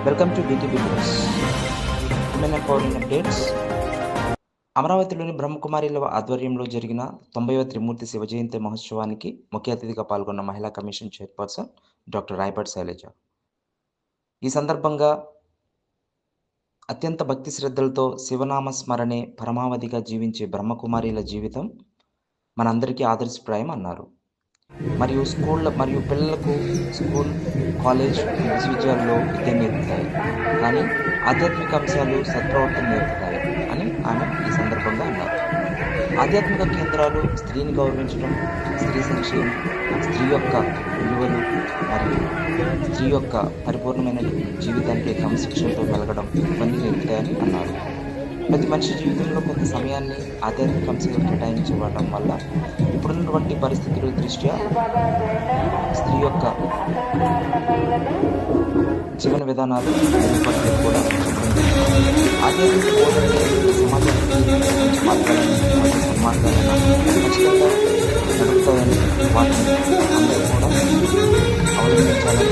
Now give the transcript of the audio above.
Welcome to DTB news. Women empowerment updates. అమరావతిలోని బ్రహ్మకుమారిల ఆధ్వర్యంలో జరిగిన 90వ త్రిమూర్తి శివ జయంతి మహోత్సవానికి ముఖ్య అతిథిగా పాల్గొన్న మహిళా commission chairperson doctor Rayapati Sailaja. ఈ సందర్భంగా అత్యంత భక్తి శ్రద్ధలతో శివనామ స్మరణే పరమావధిగా జీవించే బ్రహ్మకుమారిల జీవితం మనందరికీ ఆదర్శప్రాయం అన్నారు. మరియు పిల్లలకు స్కూల్, కాలేజ్, విశ్వవిద్యాలయాల్లో విద్య నేర్పుతాయి, కానీ ఆధ్యాత్మిక అంశాలు సత్ప్రవర్తన నేర్పుతాయి అని ఆమె ఈ సందర్భంగా అన్నారు. ఆధ్యాత్మిక కేంద్రాలు స్త్రీని గౌరవించడం, స్త్రీ సంక్షేమం, స్త్రీ యొక్క విలువలు మరియు స్త్రీ యొక్క పరిపూర్ణమైన జీవితానికి క్రమశిక్షణతో మెలగడం ఇవన్నీ నేర్పుతాయని అన్నారు. ప్రతి మనిషి జీవితంలో కొంత సమయాన్ని ఆధ్యాత్మిక అంశాలకు కేటాయించబడటం వల్ల ఇప్పుడున్నటువంటి పరిస్థితుల దృష్ట్యా స్త్రీ యొక్క జీవన విధానాలు మెరుగుపడేది కూడా ఆధ్యాత్మిక